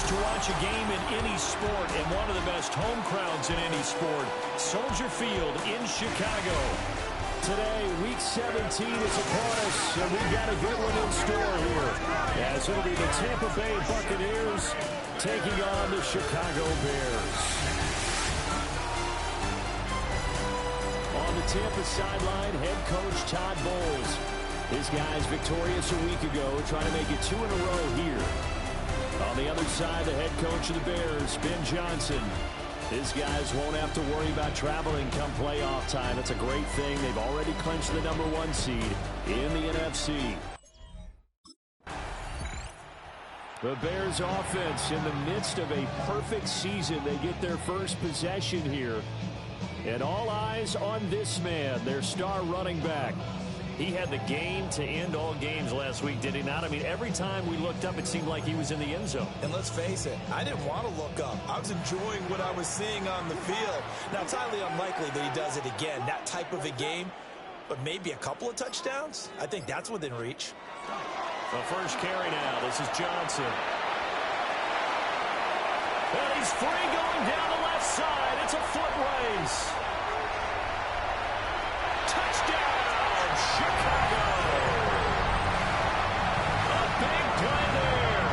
to watch a game in any sport and one of the best home crowds in any sport. Soldier Field in Chicago. Today, Week 17 is upon us, and we've got a good one in store here. As it'll be the Tampa Bay Buccaneers taking on the Chicago Bears. On the Tampa sideline, head coach Todd Bowles. His guys victorious a week ago, trying to make it 2 in a row here. On the other side, the head coach of the Bears, Ben Johnson. His guys won't have to worry about traveling come playoff time. It's a great thing. They've already clinched the #1 seed in the NFC. The Bears offense in the midst of a perfect season. They get their first possession here. And all eyes on this man, their star running back. He had the game to end all games last week, did he not? I mean, every time we looked up, it seemed like he was in the end zone. And let's face it, I didn't want to look up. I was enjoying what I was seeing on the field. Now, it's highly unlikely that he does it again, that type of a game. But maybe a couple of touchdowns? I think that's within reach. The first carry now. This is Johnson. And he's free going down the left side. It's a foot race. Touchdown! Chicago. A big play there.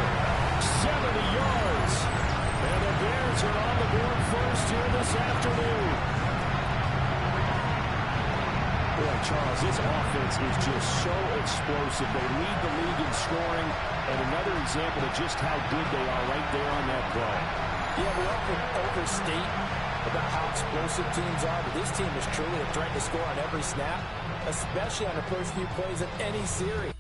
70 yards. And the Bears are on the board first here this afternoon. Boy, Charles, this offense is just so explosive. They lead the league in scoring. And another example of just how good they are right there on that play. Yeah, we often overstate about how explosive teams are, but this team is truly a threat to score on every snap, especially on the first few plays of any series.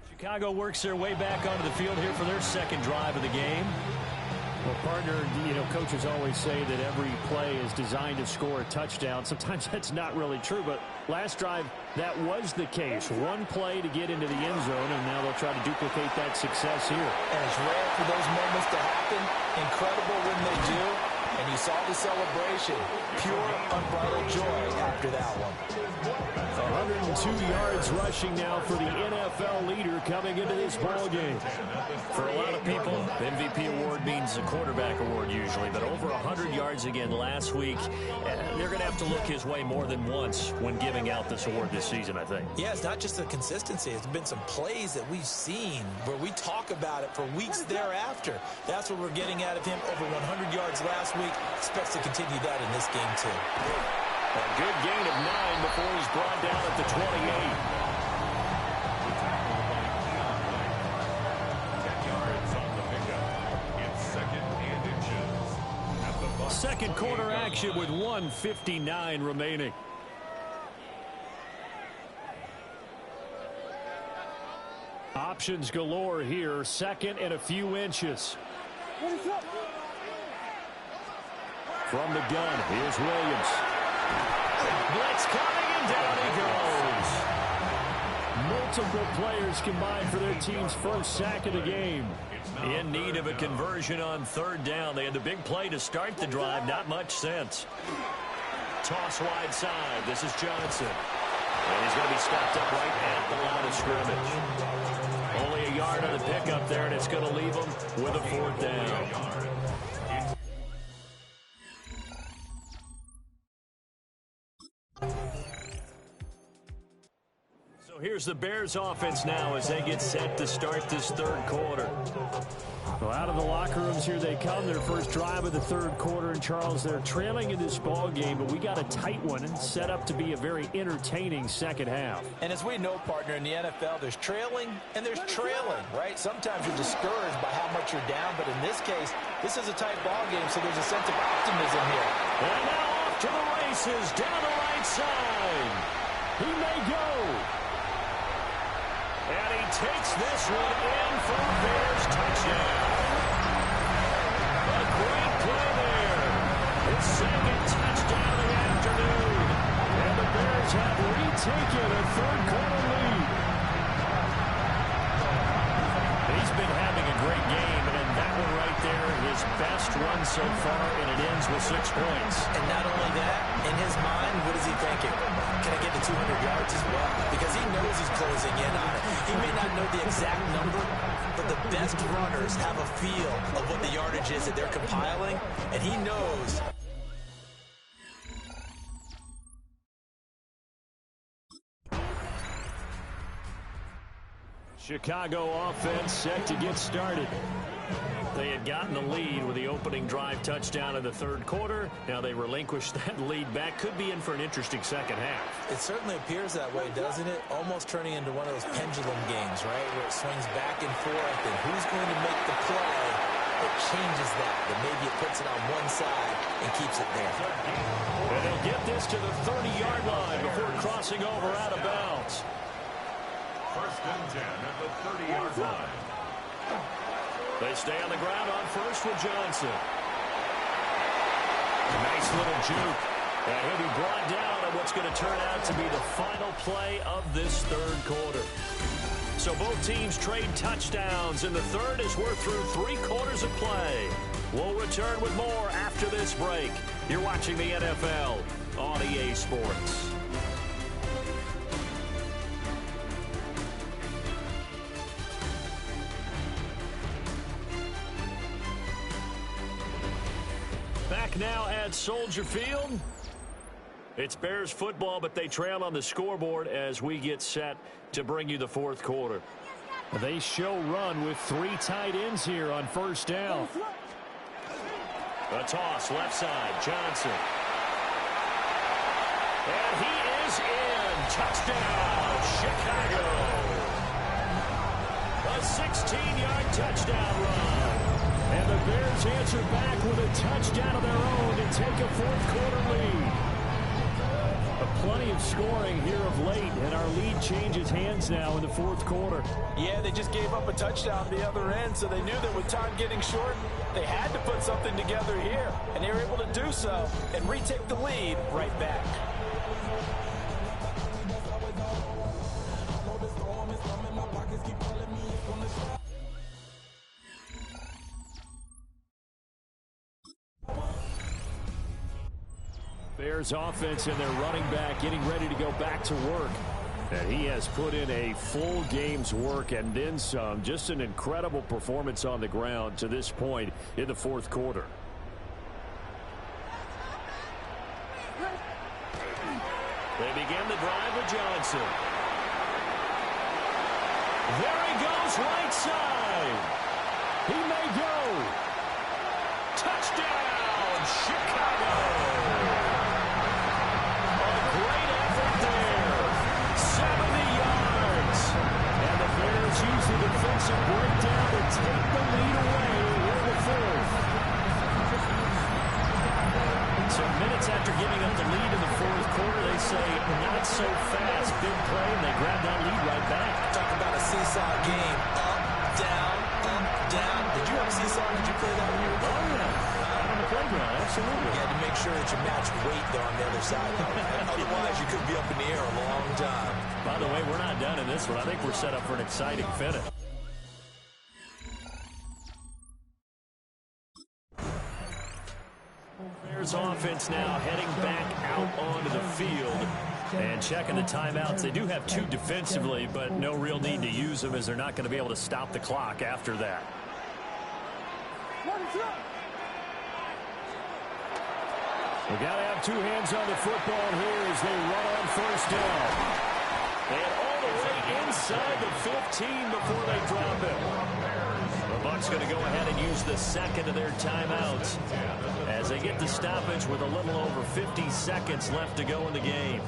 Chicago works their way back onto the field here for their second drive of the game. Well, partner, you know, coaches always say that every play is designed to score a touchdown. Sometimes that's not really true, but last drive, that was the case. One play to get into the end zone, and now they'll try to duplicate that success here. And it's rare for those moments to happen. Incredible when they do. And you saw the celebration. Pure, unbridled joy after that one. 102 yards rushing now for the NFL leader coming into this ball game. For a lot of people, the MVP award means a quarterback award usually, but over 100 yards again last week. They're going to have to look his way more than once when giving out this award this season, I think. Yeah, it's not just the consistency. It's been some plays that we've seen where we talk about it for weeks thereafter. That's what we're getting out of him. Over 100 yards last week. Expects to continue that in this game, too. A good gain of 9 before he's brought down at the 28. 10 yards on the pickup. It's 2nd and inches. At the Second quarter action with 1:59 remaining. Options galore here. Second and a few inches. From the gun, here's Williams. Blitz coming, and down he goes. Multiple players combined for their team's first sack of the game. In need of a conversion on third down. They had the big play to start the drive. Not much sense. Toss wide side. This is Johnson. And he's going to be stopped up right at the line of scrimmage. Only a yard on the pickup there, and it's going to leave him with a fourth down. Here's the Bears offense now as they get set to start this third quarter. Well, out of the locker rooms here they come. Their first drive of the third quarter. And, Charles, they're trailing in this ball game, but we got a tight one and set up to be a very entertaining second half. And as we know, partner, in the NFL, there's trailing and there's trailing, right? Sometimes you're discouraged by how much you're down, but in this case, this is a tight ball game, so there's a sense of optimism here. And now off to the races, down the right side. He may go. And he takes this one in for a Bears touchdown. A great play there. His second touchdown of the afternoon. And the Bears have retaken a third quarter lead. He's been having a great game, and in that one right there, his best run win so far, and it ends with 6 points. And not only that, in his mind, what is he thinking? Can I get to 200 yards as well? Because he knows he's closing in on it. He may not know the exact number, but the best runners have a feel of what the yardage is that they're compiling, and he knows. Chicago offense set to get started. They had gotten the lead with the opening drive touchdown in the third quarter. Now they relinquished that lead back. Could be in for an interesting second half. It certainly appears that way, doesn't it? Almost turning into one of those pendulum games, right, where it swings back and forth, and who's going to make the play that changes that maybe it puts it on one side and keeps it there. And they'll get this to the 30-yard line before crossing over out of bounds. First and 10 at the 30-yard line. They stay on the ground on first with Johnson. Nice little juke. And he'll be brought down on what's going to turn out to be the final play of this third quarter. So both teams trade touchdowns, and the third as we're through 3 quarters of play. We'll return with more after this break. You're watching the NFL on EA Sports. Back now at Soldier Field. It's Bears football, but they trail on the scoreboard as we get set to bring you the fourth quarter. They show run with 3 tight ends here on first down. A toss left side, Johnson. And he is in. Touchdown, Chicago. A 16-yard touchdown run. And the Bears answer back with a touchdown of their own to take a fourth quarter lead. Plenty of scoring here of late, and our lead changes hands now in the fourth quarter. Yeah, they just gave up a touchdown at the other end, so they knew that with time getting short, they had to put something together here, and they were able to do so and retake the lead right back. Bears offense and their running back getting ready to go back to work. And he has put in a full game's work and then some. Just an incredible performance on the ground to this point in the fourth quarter. They begin the drive with Johnson. There he goes, right side. He may go. Touchdown, Chicago. Use the defensive breakdown to take the lead away in the fourth. So minutes after giving up the lead in the fourth quarter, they say not so fast. Big play, and they grab that lead right back. Talk about a seesaw game. Up, down, up, down. Did you have a seesaw? Did you play that when you were Oh, yeah. On the playground, absolutely. You had to make sure that you match weight there on the other side. Otherwise, you could be up in the air a long time. By the way, we're not done in this one. I think we're set up for an exciting finish. Bears offense now heading back out onto the field and checking the timeouts. They do have 2 defensively, but no real need to use them as they're not going to be able to stop the clock after that. We got to have 2 hands on the football here as they run on first down. And all the way inside the 15 before they drop it. The Bucs going to go ahead and use the second of their timeouts as they get the stoppage with a little over 50 seconds left to go in the game.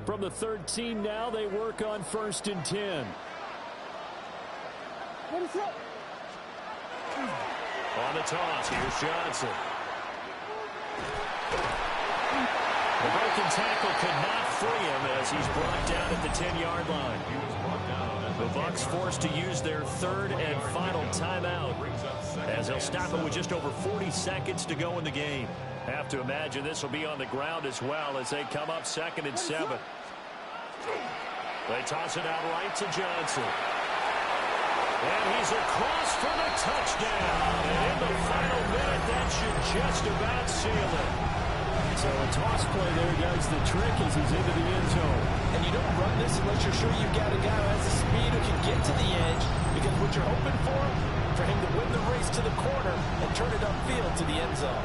From the 13 now, they work on first and 10. On the toss, here's Johnson. The broken tackle could not free him as he's brought down at the 10-yard line. The Bucs forced to use their third and final timeout as they'll stop it with just over 40 seconds to go in the game. Have to imagine this will be on the ground as well as they come up 2nd and 7. They toss it out right to Johnson. And he's across for the touchdown. And in the final minute, that should just about seal it. So a toss play there does the trick as he's into the end zone. And you don't run this unless you're sure you've got a guy who has the speed who can get to the edge, because what you're hoping for him to win the race to the corner and turn it upfield to the end zone.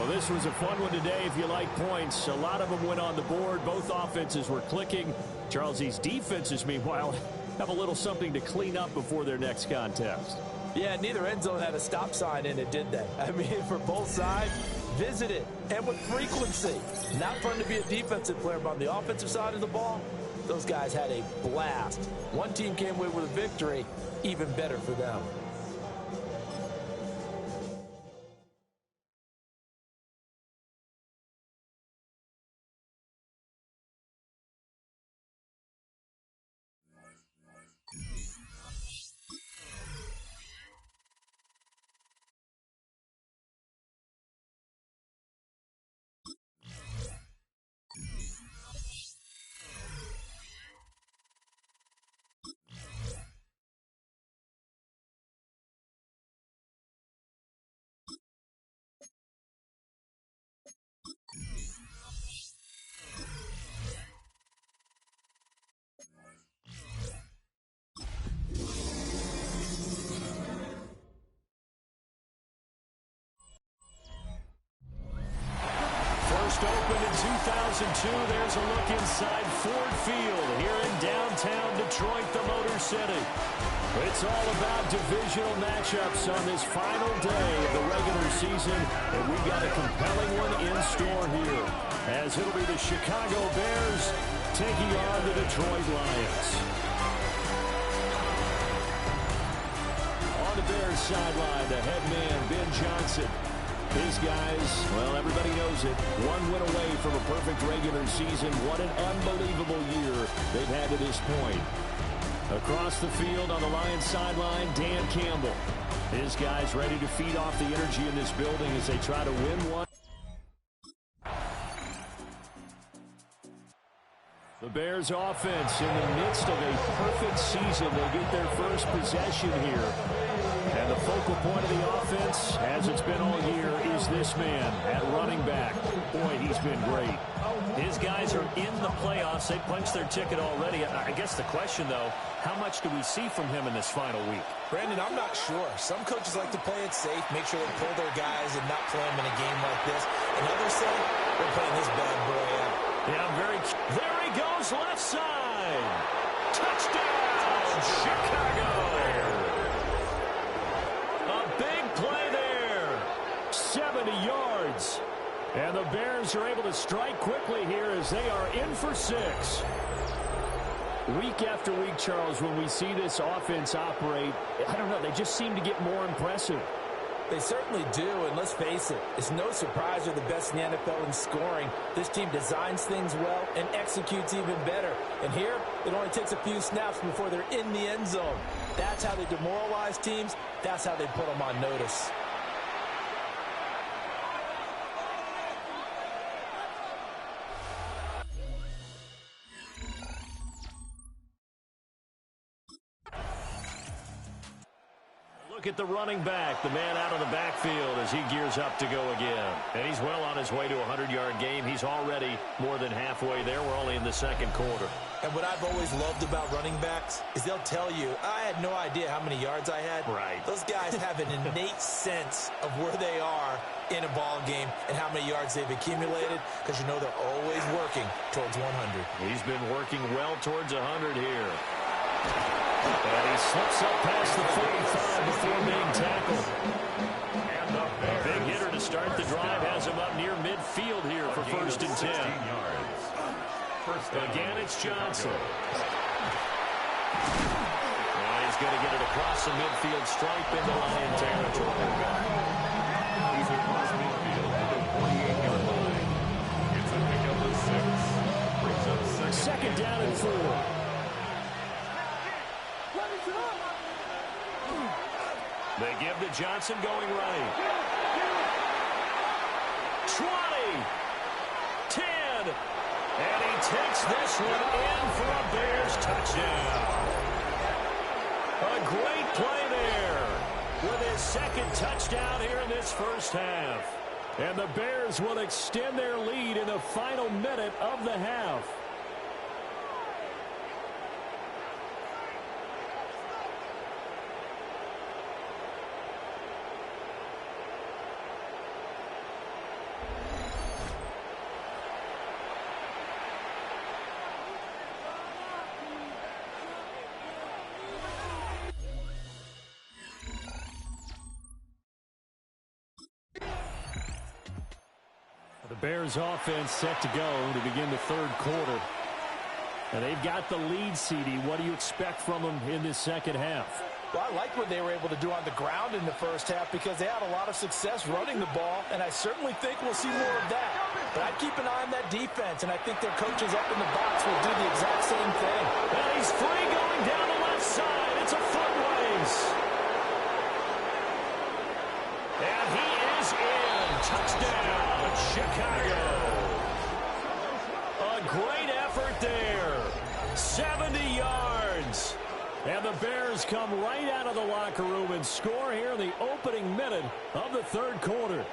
This was a fun one today if you like points. A lot of them went on the board. Both offenses were clicking. Charles, these defenses, meanwhile, have a little something to clean up before their next contest. Yeah, neither end zone had a stop sign in it, did they? I mean, for both sides, visit it, and with frequency. Not fun to be a defensive player, but on the offensive side of the ball, those guys had a blast. One team came away with a victory, even better for them. Opened in 2002. There's a look inside Ford Field here in downtown Detroit, the Motor City. It's all about divisional matchups on this final day of the regular season, and we've got a compelling one in store here, as it'll be the Chicago Bears taking on the Detroit Lions. On the Bears sideline, the head man, Ben Johnson. His guys, well, everybody knows it. One win away from a perfect regular season. What an unbelievable year they've had to this point. Across the field on the Lions sideline, Dan Campbell. His guys ready to feed off the energy in this building as they try to win one. The Bears offense in the midst of a perfect season. They get their first possession here. And the focal point of the offense, as it's been all year, is this man at running back. Boy, he's been great. His guys are in the playoffs. They punched their ticket already. I guess the question, though, how much do we see from him in this final week? Brandon, I'm not sure. Some coaches like to play it safe, make sure they pull their guys and not play them in a game like this. And others say, we're playing this bad boy out. Yeah, there he goes, left side. Touchdown, Chicago. A big play there. 70 yards. And the Bears are able to strike quickly here as they are in for 6. Week after week, Charles, when we see this offense operate, I don't know, they just seem to get more impressive. They certainly do, and let's face it, it's no surprise they're the best in the NFL in scoring. This team designs things well and executes even better. And here, it only takes a few snaps before they're in the end zone. That's how they demoralize teams. That's how they put them on notice. Look at the running back, the man out of the backfield as he gears up to go again. And he's well on his way to a 100-yard game. He's already more than halfway there. We're only in the second quarter. And what I've always loved about running backs is they'll tell you, I had no idea how many yards I had. Right. Those guys have an innate sense of where they are in a ball game and how many yards they've accumulated, because you know they're always working towards 100. He's been working well towards 100 here. And he slips up past the 45 before being tackled. A big hitter to start the drive has him up near midfield here it's Johnson. And he's going to get it across the midfield stripe into Lion territory. He's across midfield to the 48-yard line. It's a pickup of 6. Brings up second down and 4. They give to Johnson going right. 20. 10. And he takes this one in for a Bears touchdown. A great play there with his second touchdown here in this first half. And the Bears will extend their lead in the final minute of the half. The Bears offense set to go to begin the third quarter. And they've got the lead, CD. What do you expect from them in this second half? Well, I like what they were able to do on the ground in the first half because they had a lot of success running the ball, and I certainly think we'll see more of that. But I'd keep an eye on that defense, and I think their coaches up in the box will do the exact same thing. And he's free going down the left side. It's a foot race. And he is in. Touchdown, Chicago. A great effort there. 70 yards. And the Bears come right out of the locker room and score here in the opening minute of the third quarter.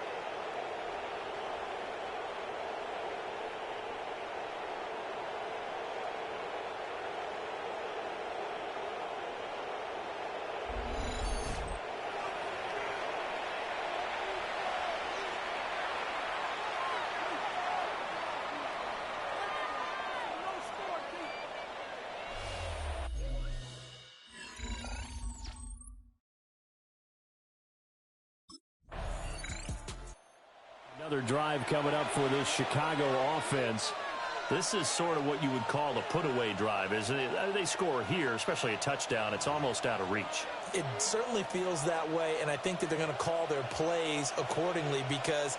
Another drive coming up for this Chicago offense. This is sort of what you would call a put-away drive, isn't it? They score here, especially a touchdown. It's almost out of reach. It certainly feels that way, and I think that they're going to call their plays accordingly because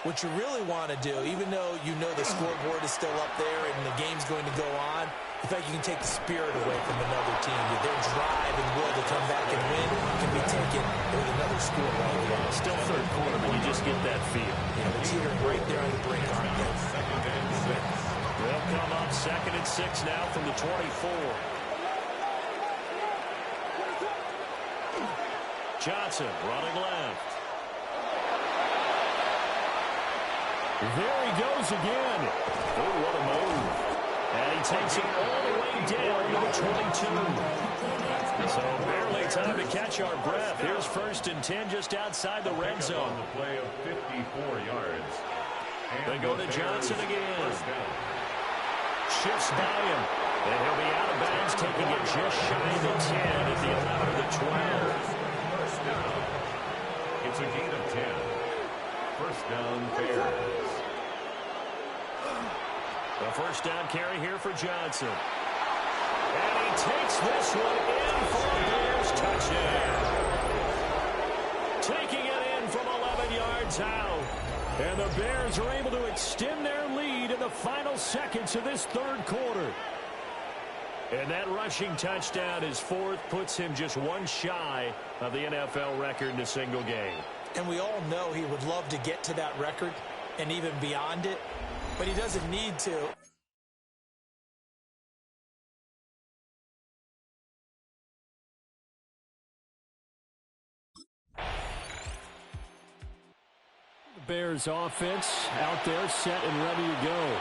what you really want to do, even though you know the scoreboard is still up there and the game's going to go on, the fact you can take the spirit away from another team. Their drive and will to come back and win can be taken with another score right there. Still third quarter, but you just get that feel. Yeah, they're teetering right there on the brink, aren't they? Second and 6. They'll come up 2nd and 6 now from the 24. Johnson running left. There he goes again. Oh, what a move. And he takes it all the way down to the 22. So barely time to catch our breath. Here's 1st and 10 just outside the red zone. On the play of 54 yards. They go to Johnson again. Shifts by him. And he'll be out of bounds, taking it just shy of the 10 at the 11 of the 12. First down. It's a gain of 10. First down, Bears. The first down carry here for Johnson. And he takes this one in for a Bears touchdown. Taking it in from 11 yards out. And the Bears are able to extend their lead in the final seconds of this third quarter. And that rushing touchdown, his 4th, puts him just one shy of the NFL record in a single game. And we all know he would love to get to that record and even beyond it, but he doesn't need to. The Bears offense out there set and ready to go.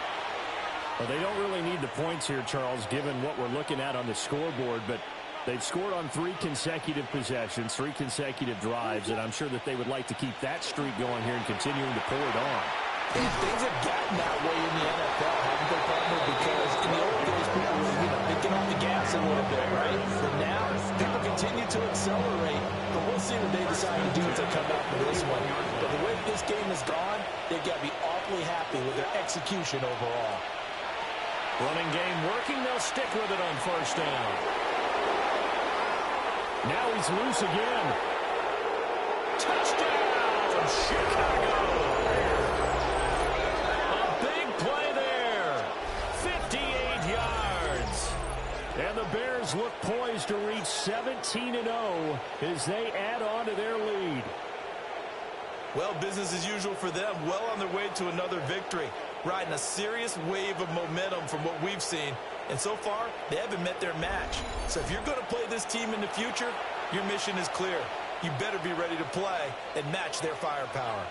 Well, they don't really need the points here, Charles, given what we're looking at on the scoreboard, but they've scored on 3 consecutive possessions, 3 consecutive drives, and I'm sure that they would like to keep that streak going here and continuing to pour it on. And things have gotten that way in the NFL, haven't they, partner? Because in the old days, people were, they'd get off the gas a little bit, right? But now, people continue to accelerate, but we'll see what they decide to do as they come out for this one. But the way this game has gone, they've got to be awfully happy with their execution overall. Running game working. They'll stick with it on first down. Now he's loose again. Touchdown, Chicago. A big play there. 58 yards. And the Bears look poised to reach 17-0 as they add on to their lead. Well, business as usual for them. Well on their way to another victory. Riding a serious wave of momentum from what we've seen. And so far, they haven't met their match. So if you're going to play this team in the future, your mission is clear. You better be ready to play and match their firepower.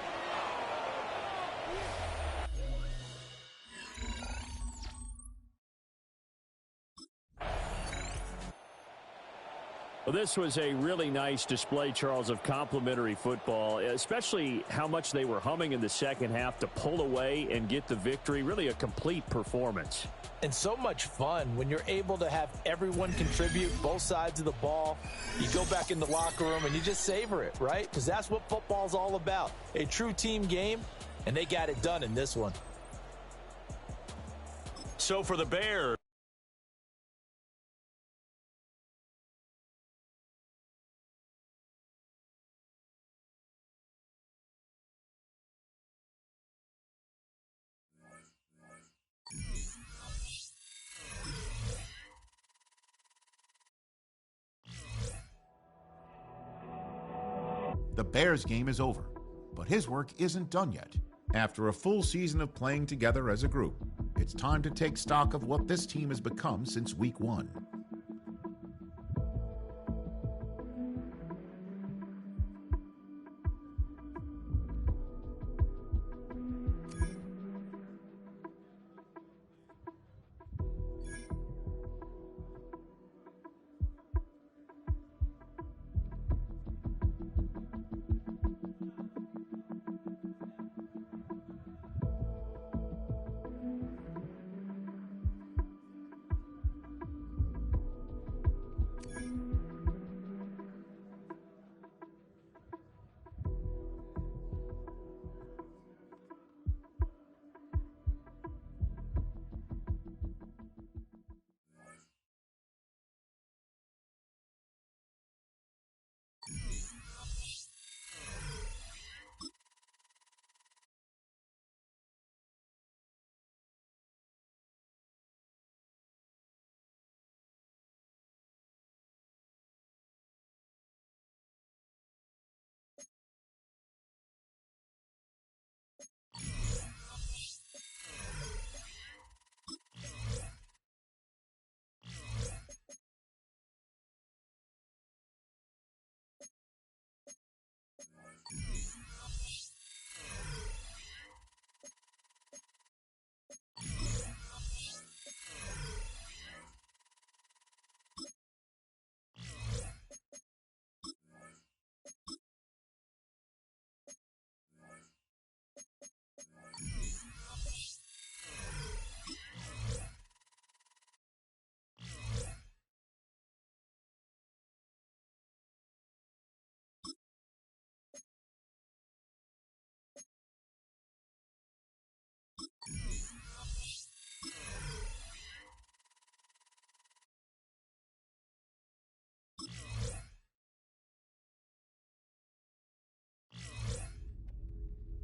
Well, this was a really nice display, Charles, of complimentary football, especially how much they were humming in the second half to pull away and get the victory. Really a complete performance. And so much fun when you're able to have everyone contribute both sides of the ball. You go back in the locker room and you just savor it, right? Because that's what football's all about. A true team game, and they got it done in this one. So for the Bears, the Bears game is over, but his work isn't done yet. After a full season of playing together as a group, it's time to take stock of what this team has become since week 1.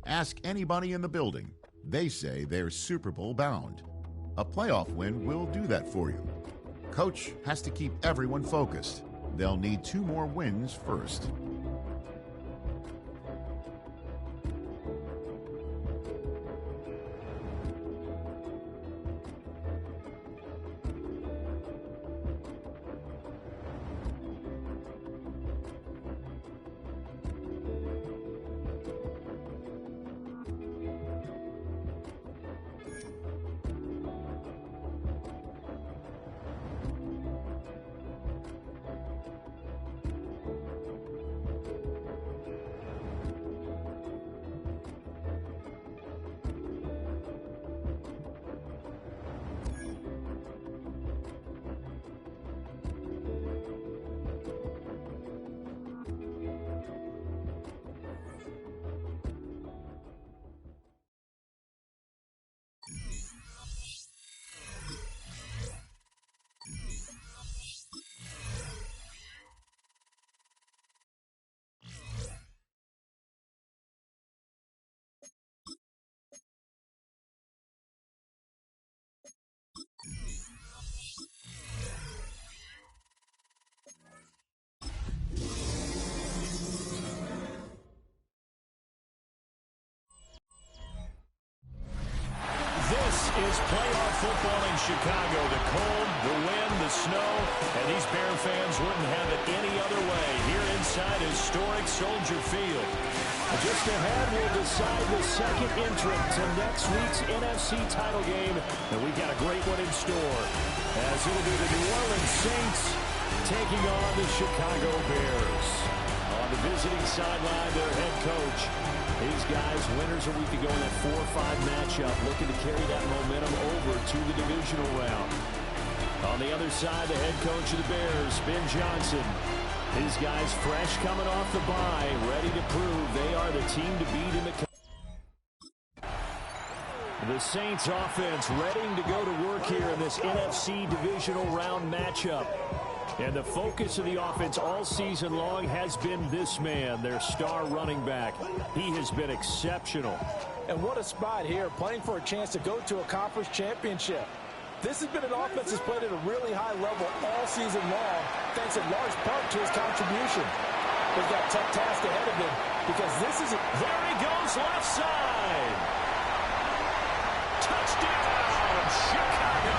Ask anybody in the building. They say they're Super Bowl bound. A playoff win will do that for you. Coach has to keep everyone focused. They'll need 2 more wins first. is playoff football in Chicago. The cold, the wind, the snow, and these Bear fans wouldn't have it any other way here inside historic Soldier Field. Just ahead, we'll decide the second entrant to next week's NFC title game, and we've got a great one in store, as it'll be the New Orleans Saints taking on the Chicago Bears. On the visiting sideline, their head coach. These guys, winners a week ago in that 4-5 matchup, looking to carry that momentum over to the divisional round. On the other side, the head coach of the Bears, Ben Johnson. These guys fresh coming off the bye, ready to prove they are the team to beat in the Saints offense ready to go to work here in this NFC divisional round matchup. And the focus of the offense all season long has been this man, their star running back. He has been exceptional. And what a spot here, playing for a chance to go to a conference championship. This has been an offense that's played at a really high level all season long, thanks in large part to his contribution. He's got a tough task ahead of him because this is There he goes, left side. Touchdown, Chicago.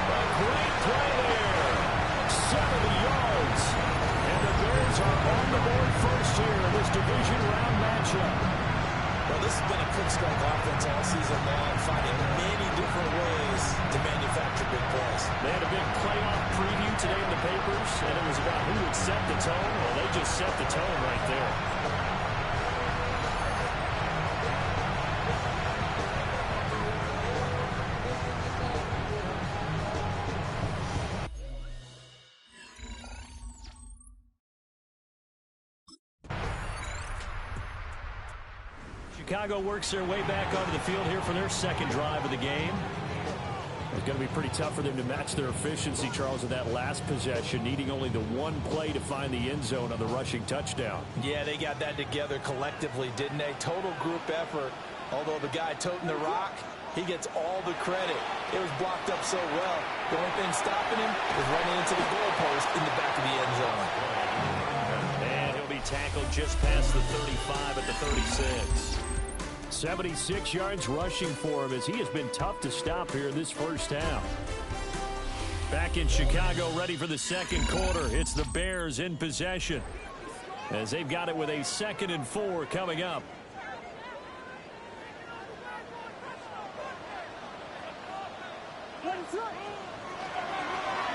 A great play there. 70 yards. And the Bears are on the board first here in this division round matchup. Well, this has been a quick strike offense all season long, finding many different ways to manufacture big plays. They had a big playoff preview today in the papers, and it was about who would set the tone. Well, they just set the tone right there. Chicago works their way back onto the field here for their second drive of the game. It's going to be pretty tough for them to match their efficiency, Charles, with that last possession, needing only the one play to find the end zone on the rushing touchdown. Yeah, they got that together collectively, didn't they? Total group effort. Although the guy toting the rock, he gets all the credit. It was blocked up so well. The only thing stopping him was running into the goalpost in the back of the end zone. And he'll be tackled just past the 35 at the 36. 76 yards rushing for him as he has been tough to stop here in this first half. Back in Chicago, ready for the second quarter. It's the Bears in possession as they've got it with a 2nd and 4 coming up.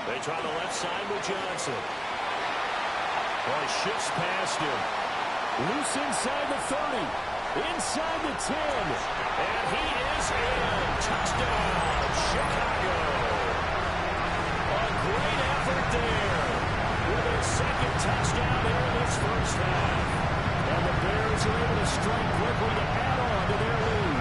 They try the left side with Johnson. Boy, shifts past him. Loose inside the 30. Inside the 10. And he is in. Touchdown, Chicago. A great effort there with their second touchdown here in this first half. And the Bears are able to strike quickly to add on to their lead.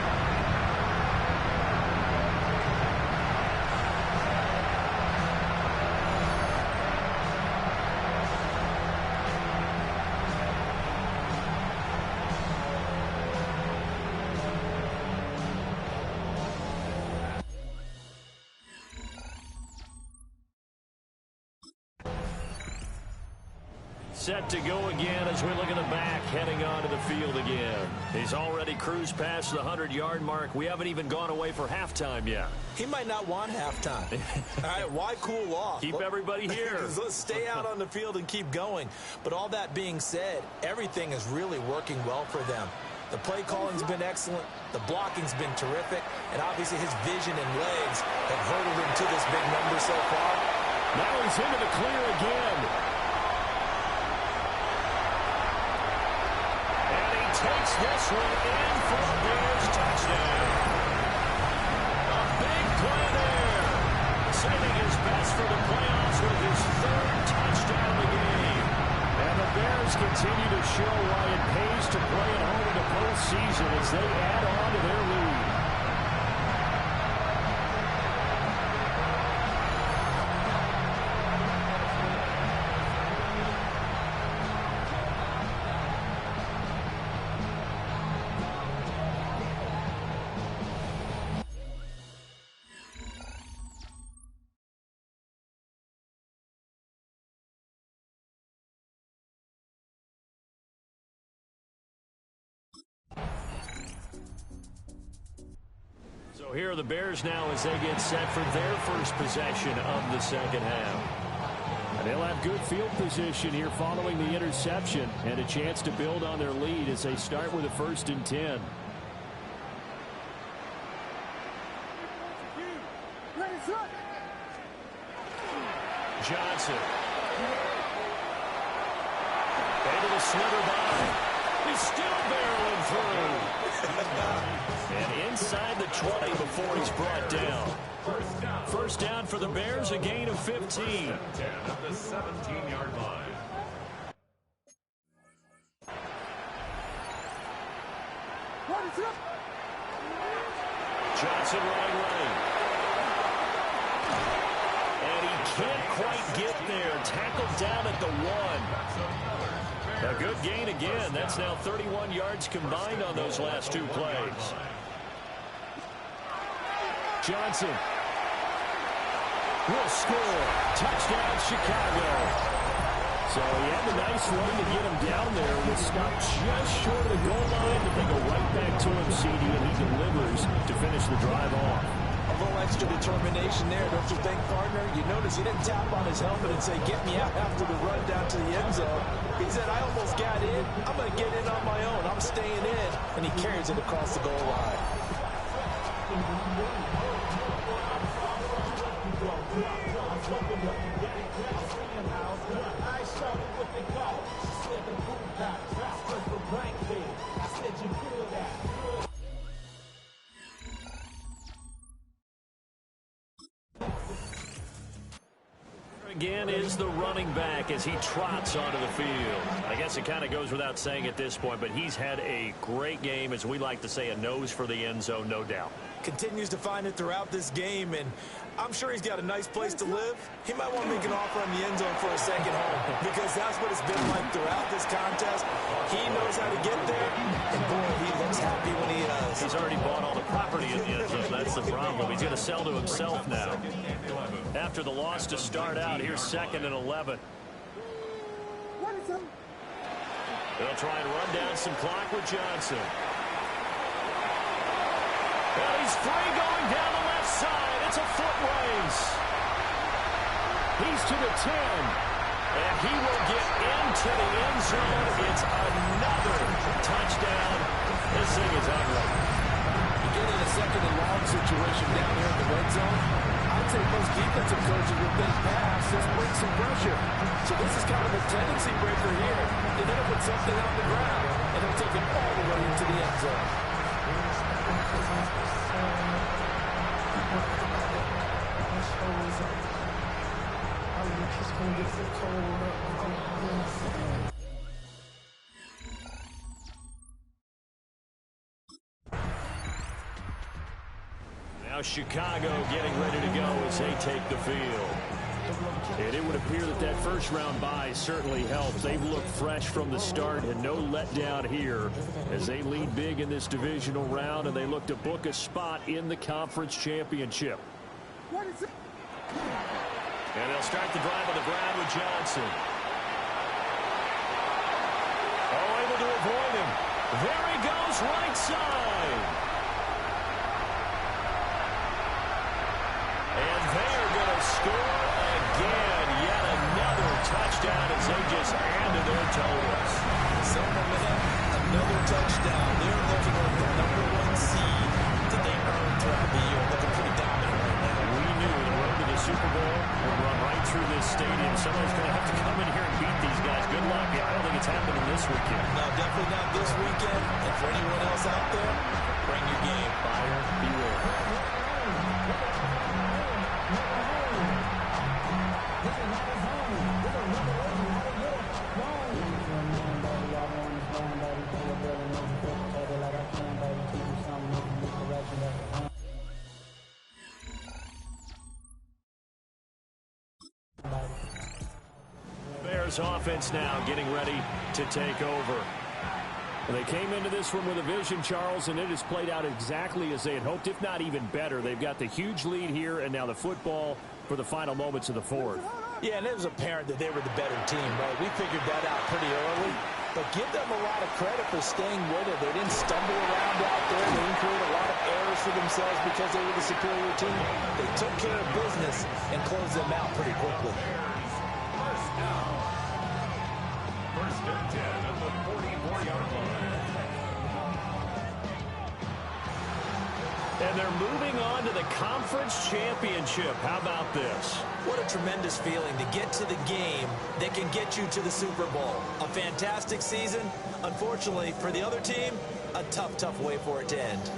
Set to go again as we look at the back, heading onto the field again. He's already cruised past the 100-yard mark. We haven't even gone away for halftime yet. He might not want halftime. All right, why cool off? Keep everybody here. Let's stay out on the field and keep going. But all that being said, everything is really working well for them. The play calling's been excellent. The blocking's been terrific. And obviously his vision and legs have hurdled him to this big number so far. Now he's into the clear again. Takes this one in for a Bears touchdown. A big play there. Saving his best for the playoffs with his 3rd touchdown of the game. And the Bears continue to show why it pays to play at home in the postseason as they add on to their lead. So here are the Bears now as they get set for their first possession of the second half. And they'll have good field position here following the interception and a chance to build on their lead as they start with a 1st and 10. Johnson. Able to slither by. He's still barreling through. And inside the 20 before he's brought down. First down for the Bears, a gain of 15. 10 at the 17-yard line. Johnson running right. And he can't quite get there. Tackled down at the 1. A good gain again. That's now 31 yards combined on those last 2 plays. Johnson will score. Touchdown, Chicago. So he had a nice run to get him down there. Was stopped just short of the goal line, but they go right back to him, CD, and he delivers to finish the drive off. A little extra determination there, don't you think, partner? You notice he didn't tap on his helmet and say, get me out after the run down to the end zone. He said, I almost got in. I'm going to get in on my own. I'm staying in. And he carries it across the goal line. Again is the running back as he trots onto the field. I guess it kind of goes without saying at this point, but he's had a great game, as we like to say, a nose for the end zone, no doubt. Continues to find it throughout this game, and I'm sure he's got a nice place to live. He might want to make an offer on the end zone for a second home, because that's what it's been like throughout this contest. He knows how to get there, and boy, he looks happy when he does. He's already bought all the property in the end zone. That's the problem. He's going to sell to himself now. After the loss to start out, here's 2nd and 11. They'll try and run down some clock with Johnson. Well, he's free going down the left side. It's a foot race. He's to the 10. And he will get into the end zone. It's another touchdown. This thing is ugly. You get in a 2nd and long situation down here in the red zone. I'd say most defensive coaches would think pass, just bring some pressure. So this is kind of a tendency breaker here. You end up with something on the ground, and he'll take it all the way into the end zone. Now Chicago getting ready to go as they take the field. And it would appear that that first round bye certainly helps. They've looked fresh from the start and no letdown here as they lead big in this divisional round, and they look to book a spot in the conference championship. And they'll start the drive on the ground with Johnson. Oh, able to avoid him. There he goes, right side. And they are going to score again. Yet another touchdown as they just added their totals. So, another touchdown. They're looking like the #1 seed that they earned throughout the year. Looking pretty dominant right now. We knew the road to the Super Bowl would run right through this stadium. Somebody's going to have to come in here and beat these guys. Good luck. I don't think it's happening this weekend. No, definitely not this weekend. And for anyone else out there, bring your game. Buyer beware. Bears offense now getting ready to take over. They came into this one with a vision, Charles, and it has played out exactly as they had hoped, if not even better. They've got the huge lead here, and now the football for the final moments of the fourth. Yeah, and it was apparent that they were the better team, right? We figured that out pretty early. But give them a lot of credit for staying with it. They didn't stumble around out there. They didn't create a lot of errors for themselves because they were the superior team. They took care of business and closed them out pretty quickly. First and 10 at the 44-yard line. And they're moving on to the conference championship. How about this? What a tremendous feeling to get to the game that can get you to the Super Bowl. A fantastic season. Unfortunately, for the other team, a tough, tough way for it to end.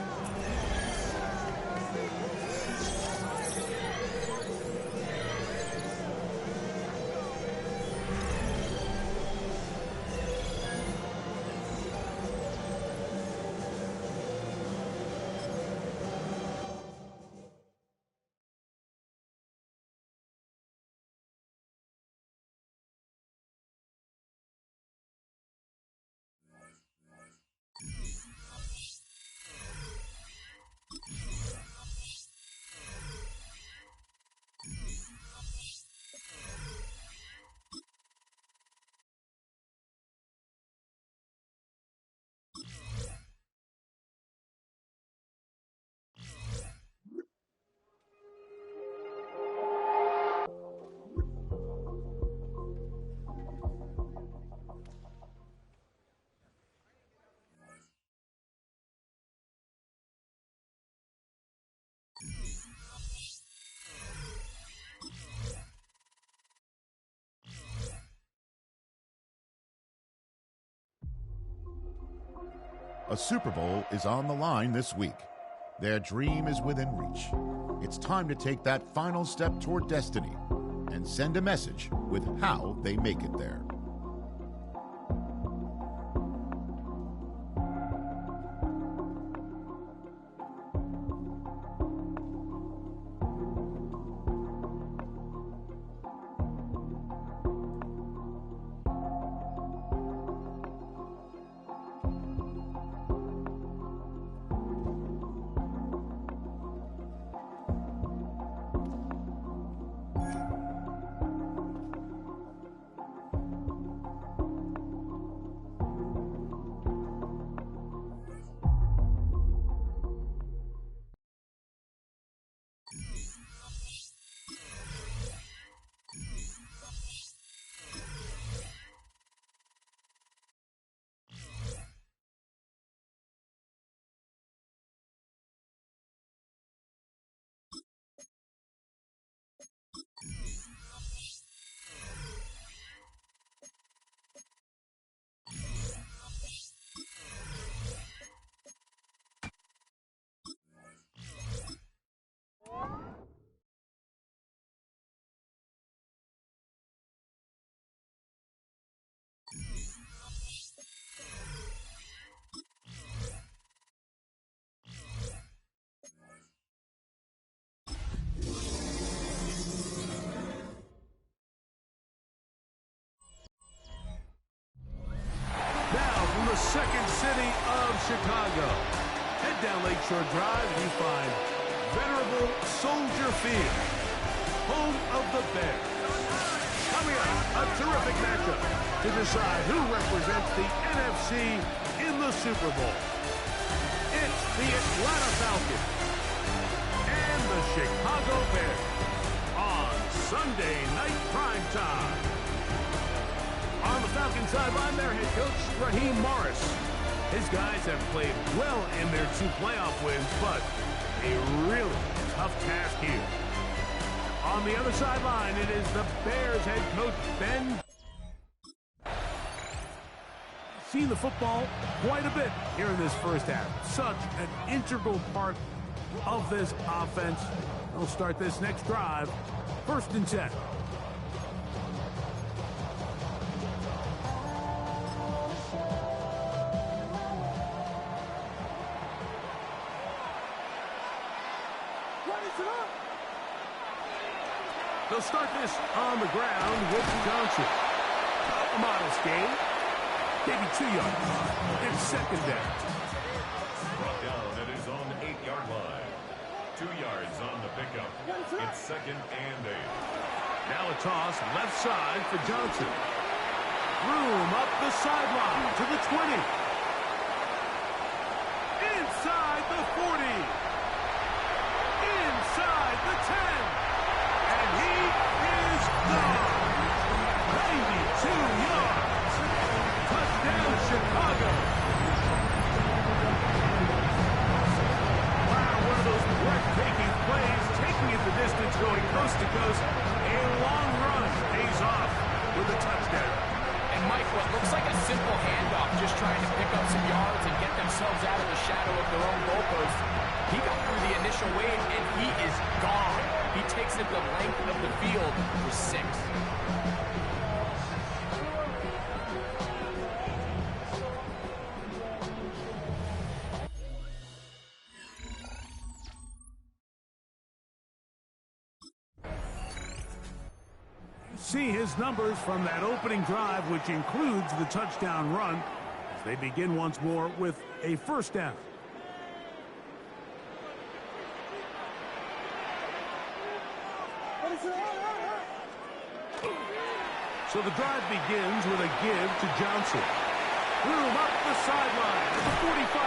A Super Bowl is on the line this week. Their dream is within reach. It's time to take that final step toward destiny and send a message with how they make it there. Second city of Chicago. Head down Lakeshore Drive and you find venerable Soldier Field, home of the Bears. Coming up, a terrific matchup to decide who represents the NFC in the Super Bowl. It's the Atlanta Falcons and the Chicago Bears on Sunday Night Prime Time. On the Falcons sideline, their head coach, Raheem Morris. His guys have played well in their 2 playoff wins, but a really tough task here. On the other sideline, it is the Bears head coach, Ben. Seen the football quite a bit here in this first half. Such an integral part of this offense. They'll start this next drive, 1st and 10. They'll start this on the ground with Johnson. A modest gain. Maybe 2 yards. It's 2nd down. Brought down, it is on the 8-yard line. 2 yards on the pickup. It's 2nd and 8. Now a toss left side for Johnson. Room up the sideline to the 20. Inside the 40. Inside the 10. And he is gone. 92 yards. Touchdown, Chicago. Wow, one of those breathtaking plays, taking it the distance, going coast to coast. A long run pays off with a touchdown. And Mike, what looks like a simple handoff, just trying to pick up some yards and get themselves out of the shadow of their own goalpost. He got through the initial wave, and he is gone. He takes it the length of the field for 6. See his numbers from that opening drive, which includes the touchdown run, as they begin once more with a first down. So the drive begins with a give to Johnson. Room up the sideline to the 45.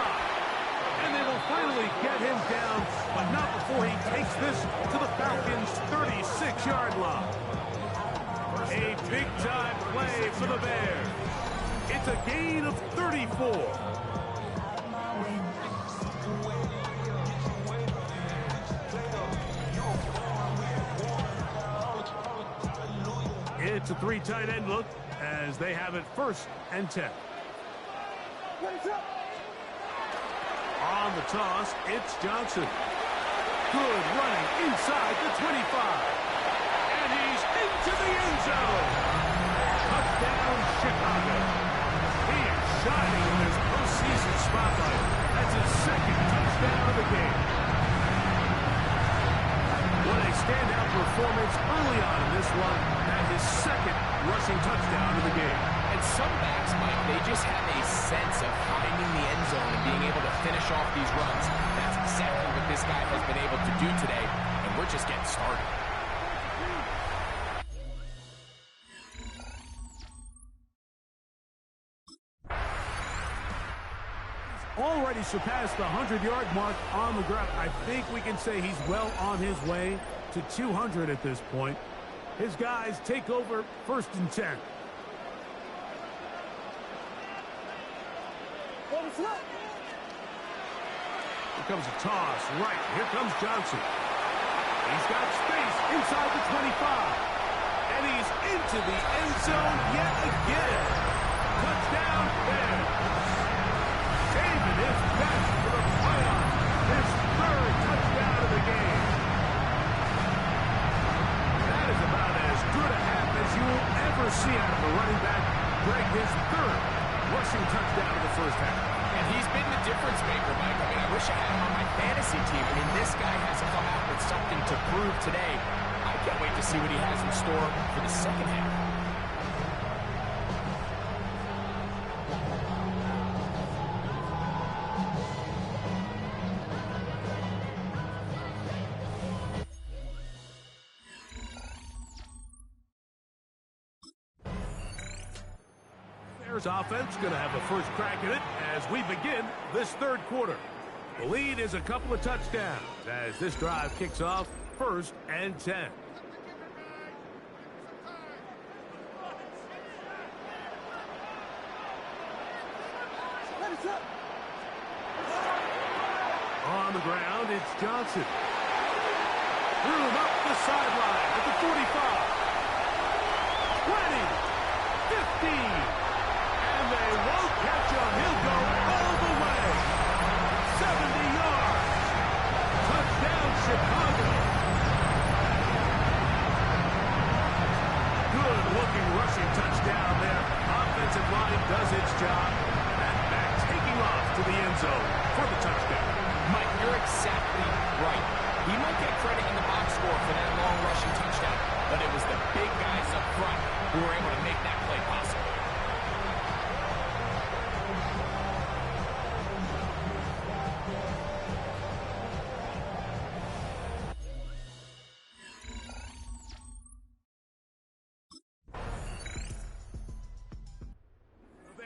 And they will finally get him down, but not before he takes this to the Falcons' 36-yard line. A big-time play for the Bears. It's a gain of 34. It's a 3 tight end look as they have it 1st and 10. On the toss, it's Johnson. Good running inside the 25. And he's into the end zone. Touchdown, Chicago. He is shining in his postseason spotlight. That's his 2nd touchdown of the game. What a standout performance early on in this one, and his 2nd rushing touchdown of the game. And some backs, Mike, they just have a sense of finding the end zone and being able to finish off these runs. That's exactly what this guy has been able to do today, and we're just getting started. Already surpassed the 100-yard mark on the ground. I think we can say he's well on his way to 200 at this point. His guys take over 1st and 10. Here comes a toss. Right. Here comes Johnson. He's got space inside the 25. And he's into the end zone yet again. Touchdown, Bears. David is back for the playoff. His 3rd touchdown of the game. That is about as good a half as you will ever see out of a running back. Greg, his 3rd rushing touchdown of the first half. And he's been the difference maker, Mike. I mean, I wish I had him on my fantasy team. I mean, this guy has come out with something to prove today. I can't wait to see what he has in store for the second half. Bears offense going to have the first crack at it as we begin this 3rd quarter. The lead is a couple of touchdowns as this drive kicks off 1st and 10. On the ground, it's Johnson. Room up the sideline at the 45. 20, 15. And they won't catch him. He'll go all the way. 70 yards. Touchdown, Chicago. Good-looking rushing touchdown there. Offensive line does its job. And back taking off to the end zone for the touchdown. Mike, you're exactly right. He might get credit in the box score for that long rushing touchdown, but it was the big guys up front who were able to make that play possible.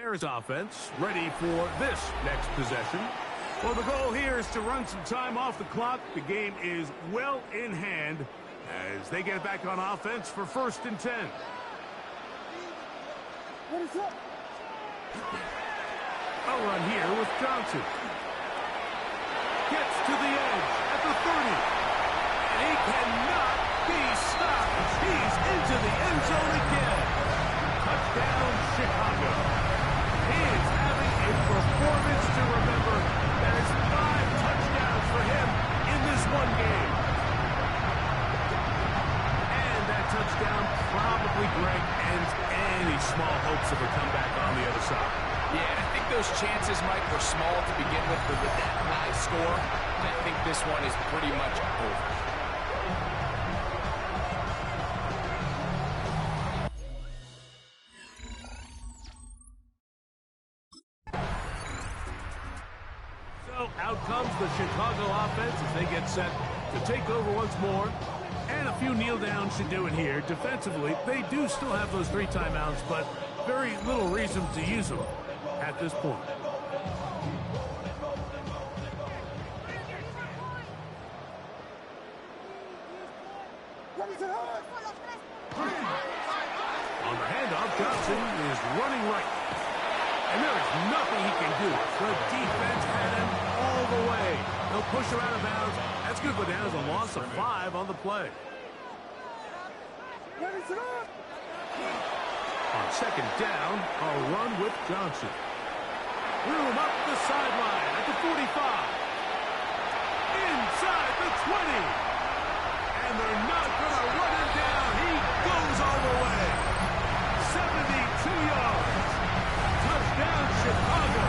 Bears offense ready for this next possession. Well, the goal here is to run some time off the clock. The game is well in hand as they get back on offense for 1st and 10. What is up? A run here with Johnson. Gets to the edge at the 30. And he cannot be stopped. He's into the end zone again. Touchdown, Chicago. He is having a performance to remember. That is 5 touchdowns for him in this one game. And that touchdown probably, Greg, ends any small hopes of a comeback on the other side. Yeah, I think those chances, Mike, were small to begin with, but with that high score, I think this one is pretty much over. So out comes the Chicago offense as they get set to take over once more. And a few kneel downs should do it here. Defensively, they do still have those 3 timeouts, but very little reason to use them at this point. On the handoff, Johnson is running right. And there is nothing he can do. The defense had him all the way. They'll push him out of bounds. That's good, but down as a loss of 5 on the play. On 2nd down, a run with Johnson. Room up the sideline at the 45. Inside the 20. And they're not going to run him down. He goes all the way. 72 yards. Touchdown, Chicago.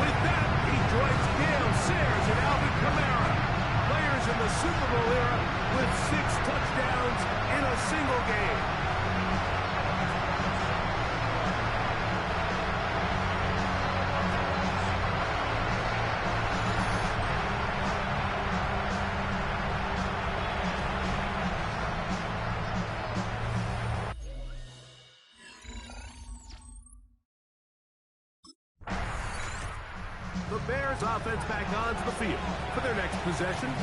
With that, he joins Gale Sayers and Alvin Kamara. Players in the Super Bowl era with 6 touchdowns in a single game. The Bears offense back onto the field for their next possession.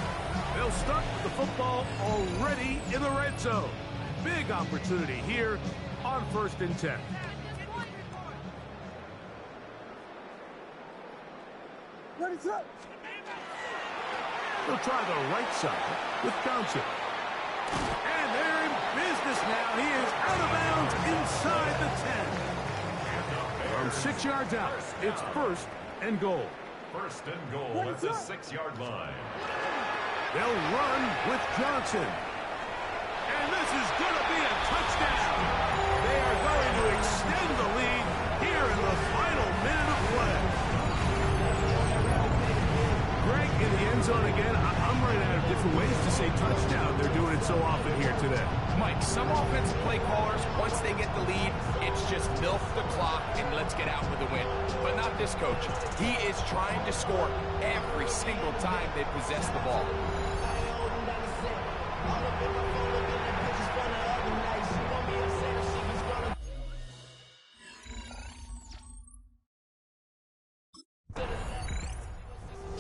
They'll start with the football already in the red zone. Big opportunity here on 1st and 10. They'll try the right side with Johnson. And they're in business now. He is out of bounds inside the 10. From 6 yards out, it's 1st and goal. 1st and goal at the 6-yard line. They'll run with Johnson. And this is going to be a touchdown. They are going to extend the lead here in the final minute of play. Greg in the end zone again. I'm running out of different ways to say touchdown. They're doing it so often here today. Mike, some offensive play callers, once they get the lead, it's just milk the clock and let's get out with a win. But not this coach. He is trying to score every single time they possess the ball.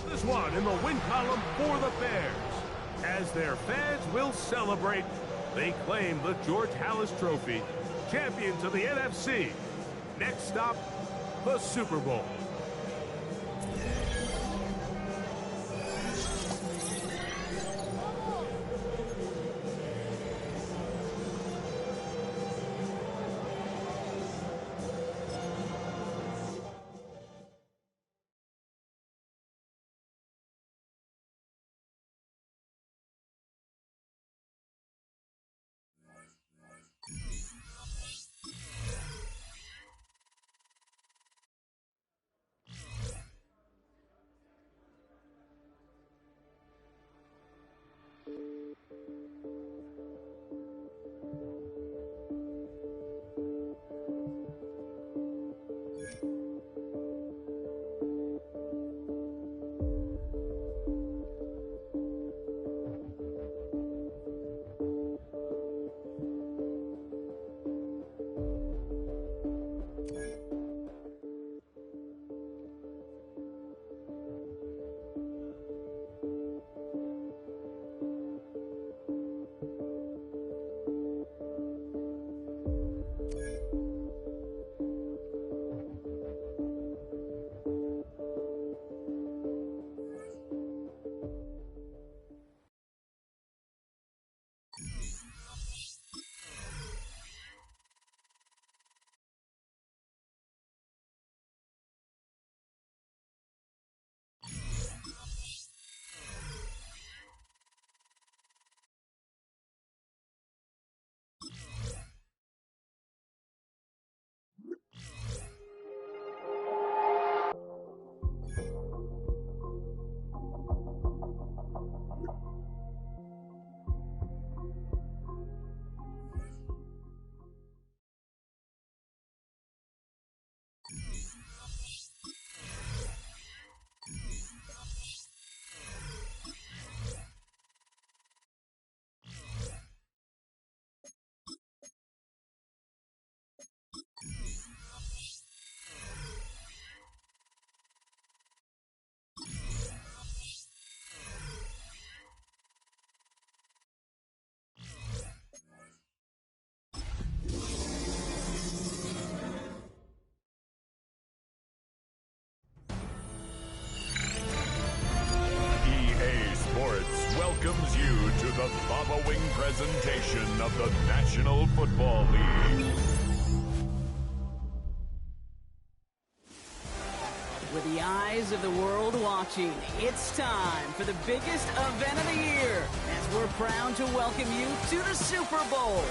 This one in the win column for the Bears. As their fans will celebrate, they claim the George Halas Trophy, champions of the NFC. Next stop, the Super Bowl. presentation of the National Football League. With the eyes of the world watching, it's time for the biggest event of the year as we're proud to welcome you to the Super Bowl.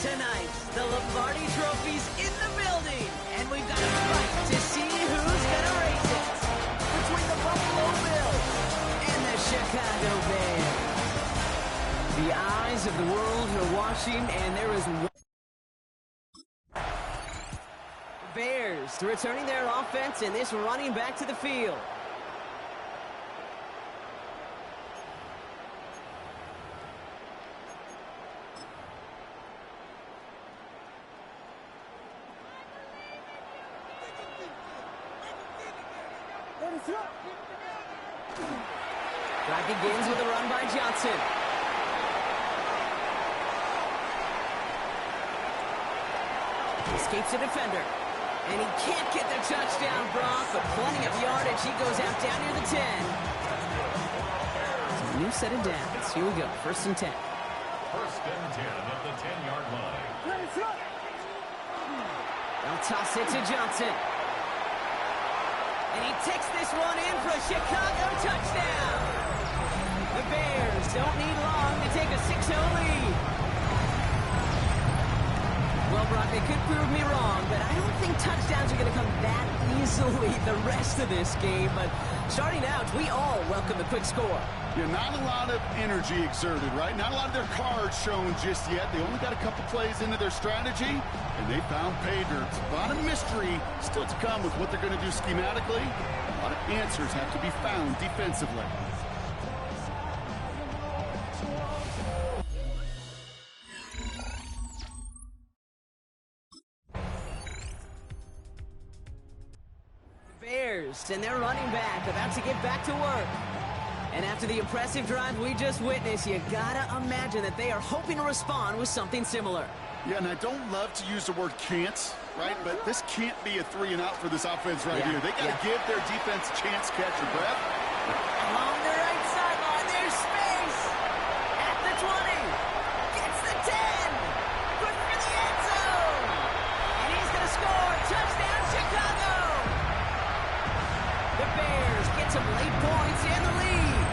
Tonight, the Lombardi Trophy's in the building, and we've got a fight to see who's going to race it between the Buffalo Bills and the Chicago Bears. The eyes of the world are watching, and there is one. Bears returning their offense and this running back to the field. Drive begins with a run by Johnson. Escapes a defender. And he can't get the touchdown, Brock, but plenty of yardage. He goes out down near the 10. So a new set of downs. Here we go. 1st and 10. 1st and 10 at the 10-yard line. They'll toss it to Johnson. And he takes this one in for a Chicago touchdown. The Bears don't need long to take a 6-0 lead. Well, Brock, they could prove me wrong, but I don't think touchdowns are going to come that easily the rest of this game. But starting out, we all welcome the quick score. Yeah, not a lot of energy exerted, right? Not a lot of their cards shown just yet. They only got a couple plays into their strategy, and they found pay dirt. A lot of mystery still to come with what they're going to do schematically. A lot of answers have to be found defensively. And they're running back, about to get back to work. And after the impressive drive we just witnessed, you gotta imagine that they are hoping to respond with something similar. Yeah, and I don't love to use the word can't, right? But this can't be a 3-and-out for this offense right here. They gotta give their defense a chance to catch your breath. Along the right sideline, there's space. At the 20. Gets the 10. Good for the end zone. And he's gonna score. Touchdown, Chicago. The Bears get some late points and the lead.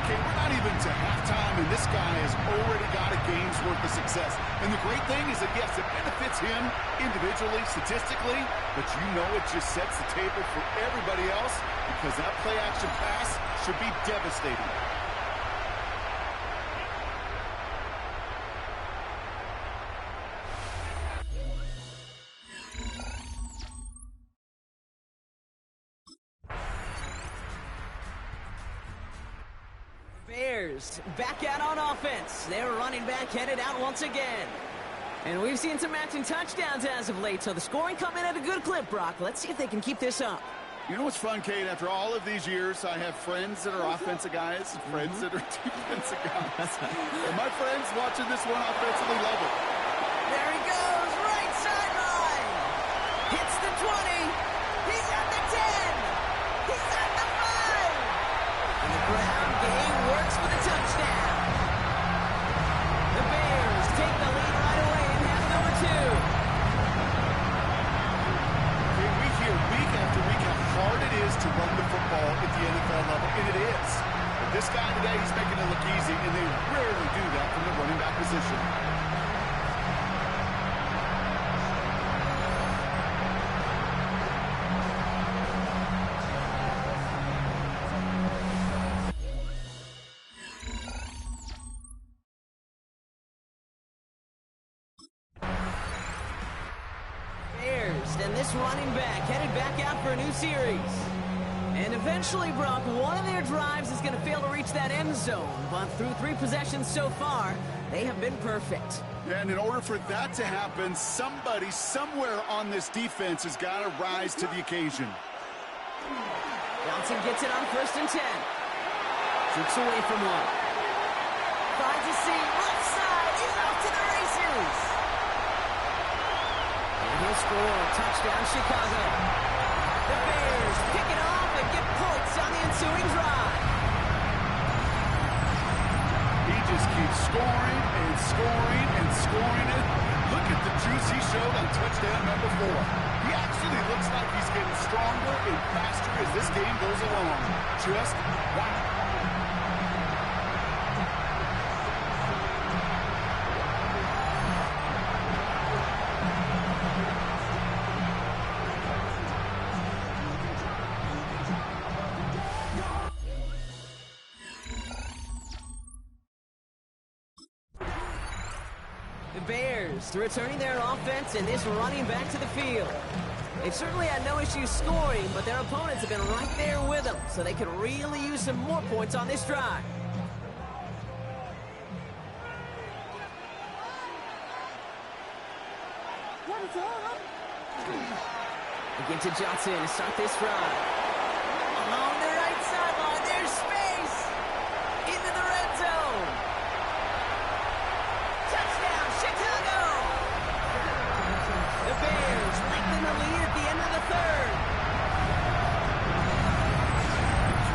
Okay, we're not even to halftime, and this guy has already got a game's worth of success. And the great thing is that, yes, it benefits him individually, statistically, but you know it just sets the table for everybody else because that play-action pass should be devastating. Bears back out on offense. Their running back headed out once again. And we've seen some matching touchdowns as of late, so the scoring coming at a good clip, Brock. Let's see if they can keep this up. You know what's fun, Kate? After all of these years, I have friends that are offensive guys and friends that are defensive guys. And my friends watching this one offensively love it. There he goes, right sideline. Hits the 20. He's at the 10. He's at the 5. And the ground game works for the touchdown. The Bears take the lead right away in half number 2. Okay, we hear week after week how hard it is to run the football at the NFL level, and it is. But this guy today, he's making it look easy, and they rarely do that from the running back position. And this running back headed back out for a new series. And eventually, Brock, one of their drives is going to fail to reach that end zone. But through 3 possessions so far, they have been perfect. Yeah, and in order for that to happen, somebody somewhere on this defense has got to rise to the occasion. Johnson gets it on 1st and 10. Shoots away from one. Finds a seam, left side. He's off to the races. And he'll score. Touchdown, Chicago. The Bears pick it off and get points on the ensuing drive. just keep scoring and scoring and scoring it. Look at the juice he showed on touchdown number 4. He actually looks like he's getting stronger and faster as this game goes along. Just wow. Bears returning their offense and this running back to the field. They've certainly had no issues scoring, but their opponents have been right there with them, so they could really use some more points on this drive. Again to Johnson to start this drive. Along the right sideline, there's space into the red zone. Touchdown, Chicago! The Bears lengthen the lead at the end of the third.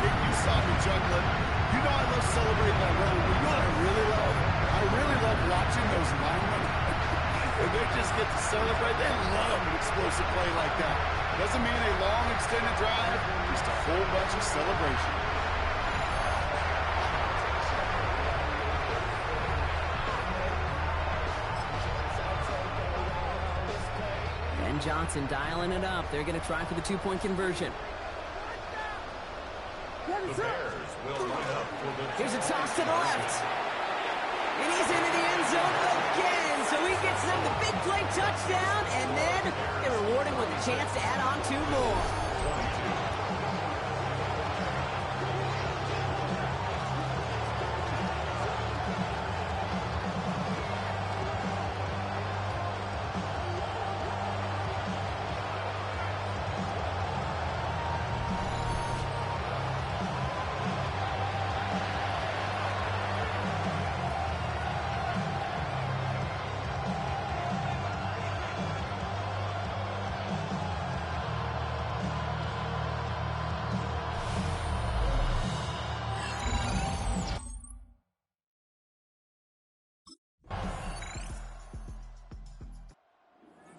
You saw me juggling. You know I love celebrating that run. But you know what I really love? I really love watching those linemen. And they just get to celebrate. They love an explosive play like that. Doesn't mean a long extended drive, just a whole bunch of celebration. And Johnson dialing it up. They're going to try for the 2-point conversion. The Bears will line up for the Here's a toss to the left. And he's into the end zone again. So he gets them the big play touchdown. And then they reward him with a chance to add on 2 more.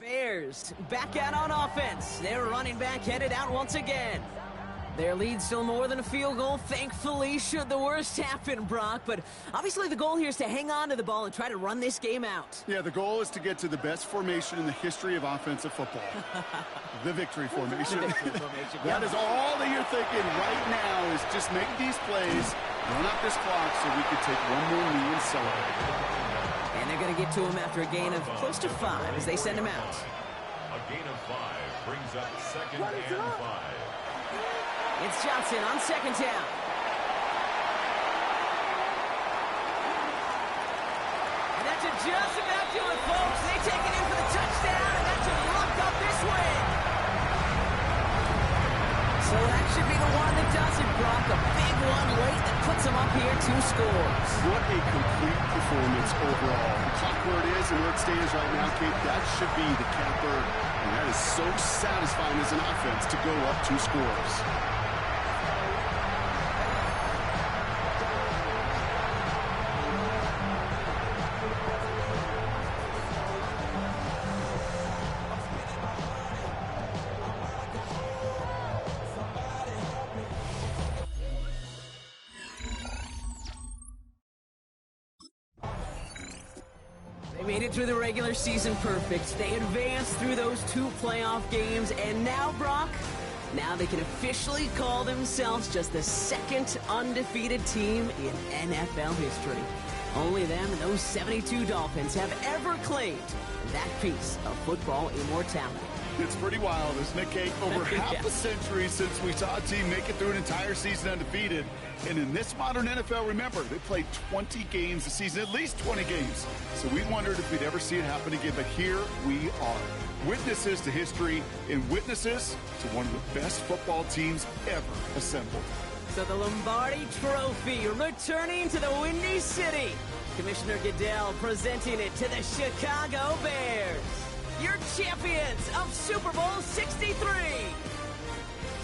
Bears back out on offense. Their running back headed out once again. Their lead still more than a field goal, thankfully, should the worst happen, Brock. But obviously the goal here is to hang on to the ball and try to run this game out. Yeah, the goal is to get to the best formation in the history of offensive football. The victory formation. The victory formation. That is all that you're thinking right now is just make these plays, run out this clock so we can take one more knee and celebrate. And they're going to get to him after a gain of close to 5 as they send him out. A gain of 5 brings up 2nd and 5. It's Johnson on 2nd down. And that's just about do it, folks. They take it in for the touchdown, and that just locked up this win. So that should be the one that does it, Brock. A big one late that puts them up here 2 scores. What a complete performance overall. The clock where it is and where it stands right now, Kate, that should be the capper. And that is so satisfying as an offense to go up 2 scores. Made it through the regular season perfect. They advanced through those 2 playoff games, and now, Brock, now they can officially call themselves just the 2nd undefeated team in NFL history. Only them and those 72 Dolphins have ever claimed that piece of football immortality. It's pretty wild, isn't it, Kate? Over half a century since we saw a team make it through an entire season undefeated. And in this modern NFL, remember, they played 20 games a season, at least 20 games. So we wondered if we'd ever see it happen again, but here we are. Witnesses to history and witnesses to one of the best football teams ever assembled. So the Lombardi Trophy returning to the Windy City. Commissioner Goodell presenting it to the Chicago Bears, your champions of Super Bowl 63.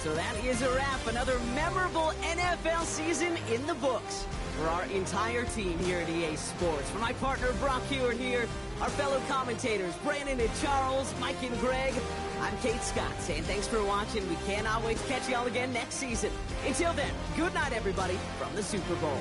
So that is a wrap. Another memorable NFL season in the books. for our entire team here at EA Sports. For my partner, Brock Hewitt here, our fellow commentators, Brandon and Charles, Mike and Greg, I'm Kate Scott saying thanks for watching. We cannot wait to catch y'all again next season. Until then, good night, everybody, from the Super Bowl.